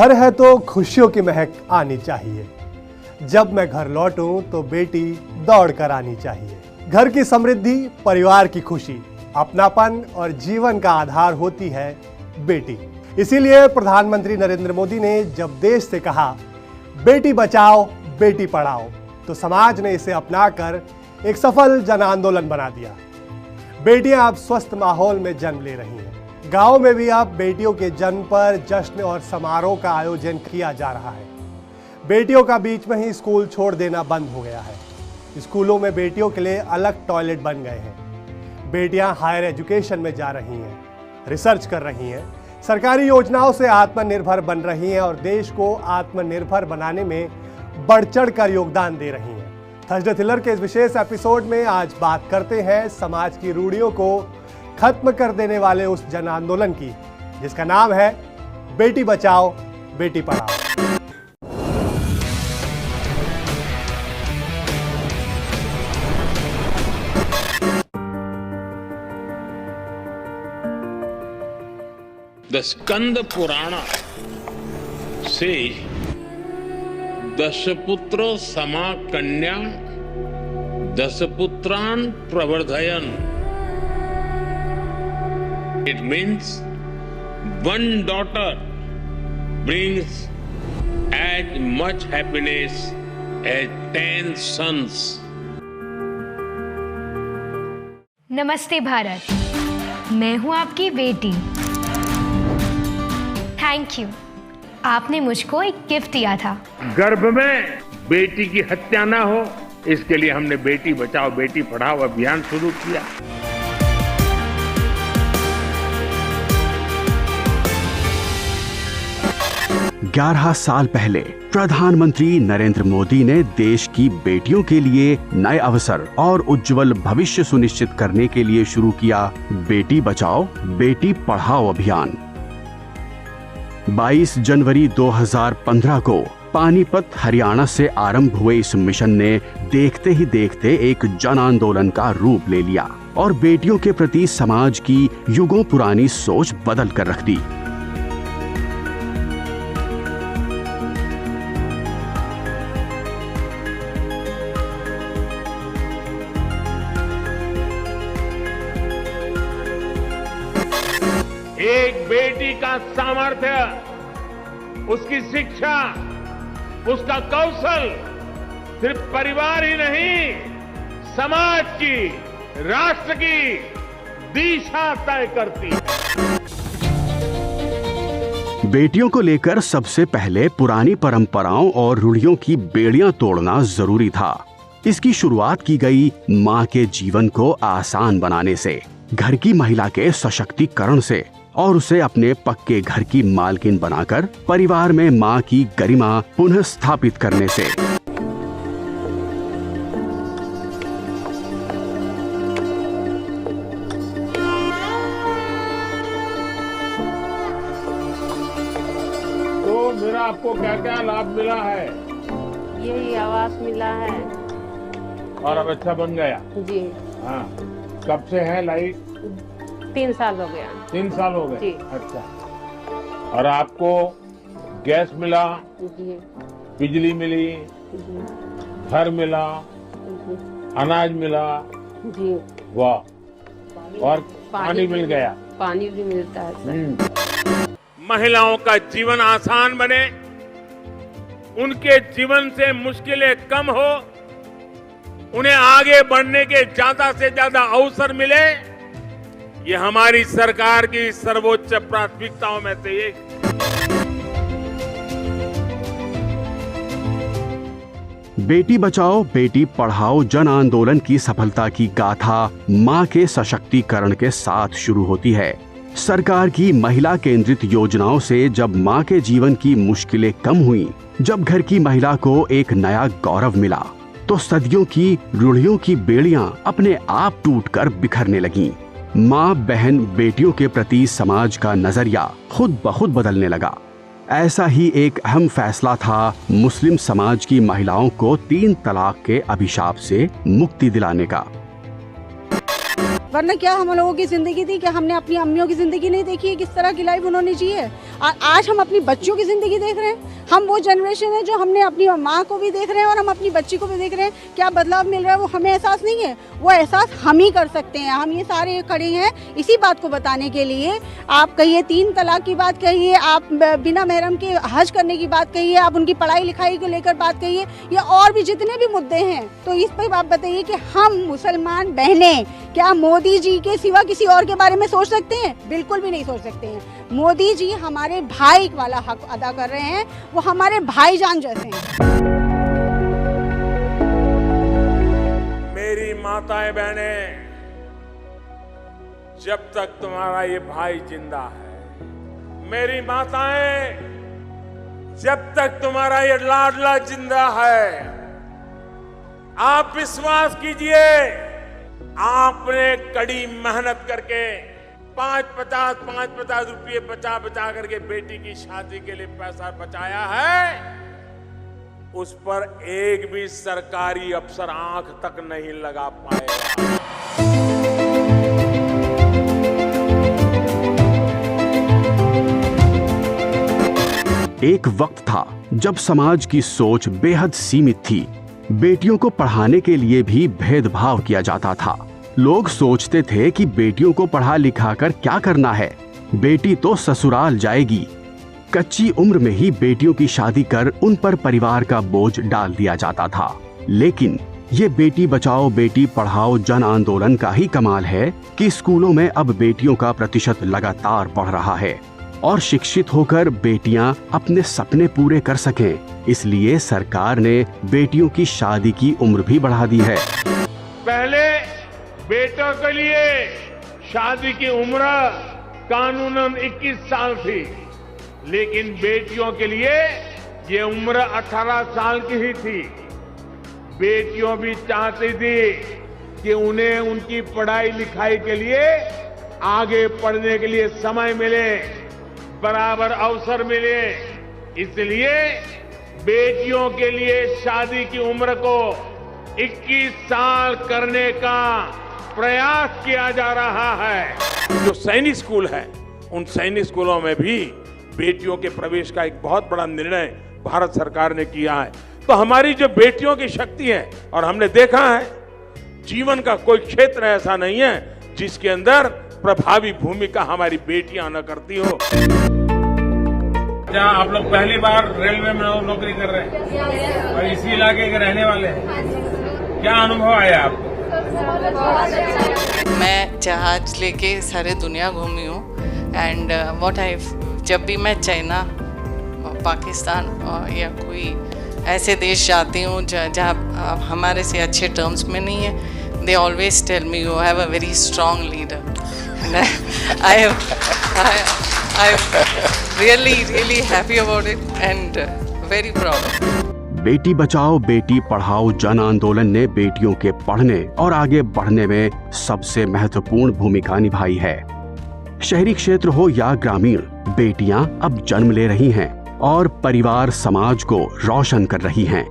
घर है तो खुशियों की महक आनी चाहिए। जब मैं घर लौटूं तो बेटी दौड़ कर आनी चाहिए। घर की समृद्धि, परिवार की खुशी, अपनापन और जीवन का आधार होती है बेटी। इसीलिए प्रधानमंत्री नरेंद्र मोदी ने जब देश से कहा बेटी बचाओ बेटी पढ़ाओ, तो समाज ने इसे अपनाकर एक सफल जन आंदोलन बना दिया। बेटियां अब स्वस्थ माहौल में जन्म ले रही हैं। गांव में भी अब बेटियों के जन्म पर जश्न और समारोह का आयोजन किया जा रहा है। बेटियों का बीच में ही स्कूल छोड़ देना बंद हो गया है। स्कूलों में बेटियों के लिए अलग टॉयलेट बन गए हैं। बेटियां हायर एजुकेशन में जा रही हैं, रिसर्च कर रही हैं, सरकारी योजनाओं से आत्मनिर्भर बन रही हैं और देश को आत्मनिर्भर बनाने में बढ़ चढ़ कर योगदान दे रही हैं। थर्सडे थ्रिलर के इस विशेष एपिसोड में आज बात करते हैं समाज की रूढ़ियों को खत्म कर देने वाले उस जन आंदोलन की, जिसका नाम है Beti Bachao Beti Padhao. The Skanda Purana says, Dasaputro sama kanya, Dasaputran pravardhayan. It means one daughter brings as much happiness as 10 sons. नमस्ते भारत, मैं हूं आपकी बेटी। थैंक यू, आपने मुझको एक गिफ्ट दिया था। गर्भ में बेटी की हत्या ना हो, इसके लिए हमने बेटी बचाओ बेटी पढ़ाओ अभियान शुरू किया। 11 साल पहले प्रधानमंत्री नरेंद्र मोदी ने देश की बेटियों के लिए नए अवसर और उज्जवल भविष्य सुनिश्चित करने के लिए शुरू किया बेटी बचाओ बेटी पढ़ाओ अभियान। 22 जनवरी 2015 को पानीपत हरियाणा से आरंभ हुए इस मिशन ने देखते ही देखते एक जन आंदोलन का रूप ले लिया और बेटियों के प्रति समाज की युगों पुरानी सोच बदल कर रख दी। एक बेटी का सामर्थ्य, उसकी शिक्षा, उसका कौशल सिर्फ परिवार ही नहीं, समाज की, राष्ट्र की दिशा तय करती है। बेटियों को लेकर सबसे पहले पुरानी परंपराओं और रूढ़ियों की बेड़ियां तोड़ना जरूरी था। इसकी शुरुआत की गई मां के जीवन को आसान बनाने से, घर की महिला के सशक्तिकरण से और उसे अपने पक्के घर की मालकिन बनाकर परिवार में मां की गरिमा पुनः स्थापित करने से। तो मेरा आपको क्या क्या लाभ मिला है? यही आवास मिला है और अब अच्छा बन गया? जी। हाँ, कब से है लाइट? 3 साल हो गया। 3 साल हो गए? जी। अच्छा। और आपको गैस मिला, जी। बिजली मिली, जी। घर मिला, जी। अनाज मिला, जी। वाह, और पानी मिल गया। पानी भी मिलता है सर। महिलाओं का जीवन आसान बने, उनके जीवन से मुश्किलें कम हो, उन्हें आगे बढ़ने के ज्यादा से ज्यादा अवसर मिले, ये हमारी सरकार की सर्वोच्च प्राथमिकताओं में से एक। बेटी बचाओ बेटी पढ़ाओ जन आंदोलन की सफलता की गाथा मां के सशक्तिकरण के साथ शुरू होती है। सरकार की महिला केंद्रित योजनाओं से जब मां के जीवन की मुश्किलें कम हुई, जब घर की महिला को एक नया गौरव मिला, तो सदियों की रूढ़ियों की बेड़ियां अपने आप टूटकर बिखरने लगीं। माँ बहन बेटियों के प्रति समाज का नजरिया खुद ब खुद बदलने लगा। ऐसा ही एक अहम फैसला था मुस्लिम समाज की महिलाओं को 3 तलाक के अभिशाप से मुक्ति दिलाने का। वरना क्या हम लोगों की ज़िंदगी थी, क्या हमने अपनी अम्मियों की ज़िंदगी नहीं देखी है, किस तरह की लाइफ उन्होंने जी है। आज हम अपनी बच्चियों की ज़िंदगी देख रहे हैं। हम वो जनरेशन है जो हमने अपनी माँ को भी देख रहे हैं और हम अपनी बच्ची को भी देख रहे हैं। क्या बदलाव मिल रहा है वो हमें एहसास नहीं है, वो एहसास हम ही कर सकते हैं। हम ये सारे खड़े हैं इसी बात को बताने के लिए। आप कहिए 3 तलाक की बात कहिए, आप बिना महरम के हज करने की बात कहिए, आप उनकी पढ़ाई लिखाई को लेकर बात कहिए, या और भी जितने भी मुद्दे हैं, तो इस पर आप बताइए कि हम मुसलमान बहनें क्या मोदी जी के सिवा किसी और के बारे में सोच सकते हैं? बिल्कुल भी नहीं सोच सकते हैं। मोदी जी हमारे भाई वाला हक अदा कर रहे हैं, वो हमारे भाईजान जैसे हैं। मेरी माताएं बहनें, जब तक तुम्हारा ये भाई जिंदा है, मेरी माताएं, जब तक तुम्हारा ये लाडला जिंदा है, आप विश्वास कीजिए, आपने कड़ी मेहनत करके 5-50 रुपये बचा करके बेटी की शादी के लिए पैसा बचाया है, उस पर एक भी सरकारी अफसर आंख तक नहीं लगा पाएगा। एक वक्त था जब समाज की सोच बेहद सीमित थी। बेटियों को पढ़ाने के लिए भी भेदभाव किया जाता था। लोग सोचते थे कि बेटियों को पढ़ा लिखा कर क्या करना है, बेटी तो ससुराल जाएगी। कच्ची उम्र में ही बेटियों की शादी कर उन पर परिवार का बोझ डाल दिया जाता था। लेकिन ये बेटी बचाओ बेटी पढ़ाओ जन आंदोलन का ही कमाल है कि स्कूलों में अब बेटियों का प्रतिशत लगातार बढ़ रहा है और शिक्षित होकर बेटियां अपने सपने पूरे कर सकें। इसलिए सरकार ने बेटियों की शादी की उम्र भी बढ़ा दी है। पहले बेटों के लिए शादी की उम्र कानूनन 21 साल थी, लेकिन बेटियों के लिए ये उम्र 18 साल की ही थी। बेटियों भी चाहती थी कि उन्हें उनकी पढ़ाई लिखाई के लिए, आगे पढ़ने के लिए समय मिले, बराबर अवसर मिले। इसलिए बेटियों के लिए शादी की उम्र को 21 साल करने का प्रयास किया जा रहा है। जो सैनिक स्कूल है, उन सैनिक स्कूलों में भी बेटियों के प्रवेश का एक बहुत बड़ा निर्णय भारत सरकार ने किया है। तो हमारी जो बेटियों की शक्ति है, और हमने देखा है जीवन का कोई क्षेत्र ऐसा नहीं है जिसके अंदर प्रभावी भूमिका हमारी बेटियां न करती हो। क्या आप लोग पहली बार रेलवे में नौकरी कर रहे हैं और इसी इलाके के रहने वाले हैं, क्या अनुभव आया आपको? मैं जहाज लेके सारे दुनिया घूमी हूँ एंड जब भी मैं चाइना, पाकिस्तान या कोई ऐसे देश जाती हूँ जहाँ हमारे से अच्छे टर्म्स में नहीं है, they always tell me you have a very strong leader and I'm really happy about it and very proud. Beti Bachao Beti Padhao जन आंदोलन ने बेटियों के पढ़ने और आगे बढ़ने में सबसे महत्वपूर्ण भूमिका निभाई है। शहरी क्षेत्र हो या ग्रामीण, बेटियां अब जन्म ले रही हैं और परिवार समाज को रोशन कर रही हैं।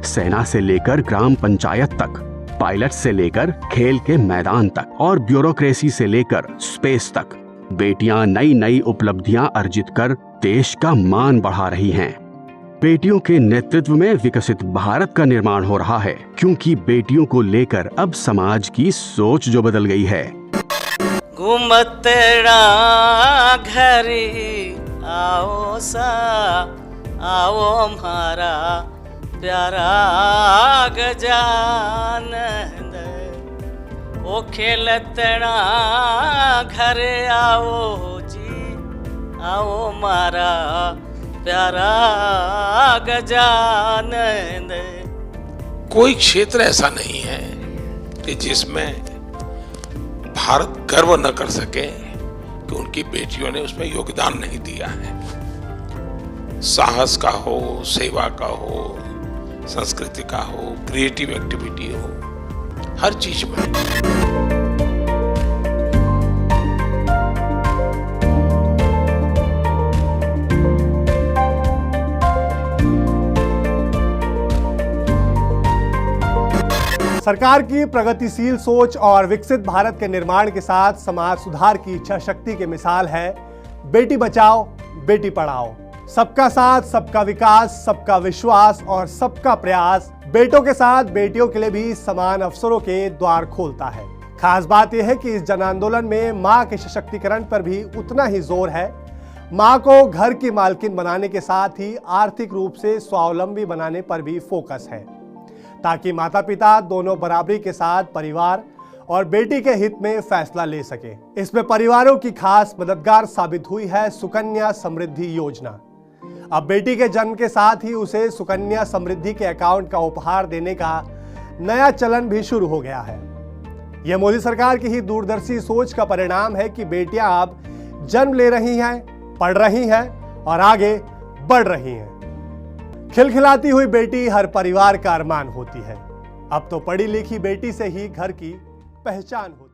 सेना से लेकर ग्राम पंचायत तक, पायलट से लेकर खेल के मैदान तक और ब्यूरोक्रेसी से लेकर स्पेस तक, बेटियां नई नई उपलब्धियां अर्जित कर देश का मान बढ़ा रही हैं। बेटियों के नेतृत्व में विकसित भारत का निर्माण हो रहा है, क्योंकि बेटियों को लेकर अब समाज की सोच जो बदल गई है। घूमतड़ा घरे आओ सा आओ हमारा प्यारा गजानंद, ओ खेलतड़ा घरे आओ जी आओ हमारा प्यारा गजानंद। कोई क्षेत्र ऐसा नहीं है कि जिसमें भारत गर्व न कर सके कि उनकी बेटियों ने उसमें योगदान नहीं दिया है। साहस का हो, सेवा का हो, संस्कृति का हो, क्रिएटिव एक्टिविटी हो, हर चीज में। सरकार की प्रगतिशील सोच और विकसित भारत के निर्माण के साथ समाज सुधार की इच्छा शक्ति की मिसाल है बेटी बचाओ बेटी पढ़ाओ। सबका साथ, सबका विकास, सबका विश्वास और सबका प्रयास बेटों के साथ बेटियों के लिए भी समान अवसरों के द्वार खोलता है। खास बात यह है कि इस जन आंदोलन में मां के सशक्तिकरण पर भी उतना ही जोर है। मां को घर की मालकिन बनाने के साथ ही आर्थिक रूप से स्वावलंबी बनाने पर भी फोकस है, ताकि माता पिता दोनों बराबरी के साथ परिवार और बेटी के हित में फैसला ले सके। इसमें परिवारों की खास मददगार साबित हुई है सुकन्या समृद्धि योजना। अब बेटी के जन्म के साथ ही उसे सुकन्या समृद्धि के अकाउंट का उपहार देने का नया चलन भी शुरू हो गया है। यह मोदी सरकार की ही दूरदर्शी सोच का परिणाम है कि बेटियां अब जन्म ले रही हैं, पढ़ रही हैं और आगे बढ़ रही हैं। खिलखिलाती हुई बेटी हर परिवार का अरमान होती है। अब तो पढ़ी लिखी बेटी से ही घर की पहचान होती है।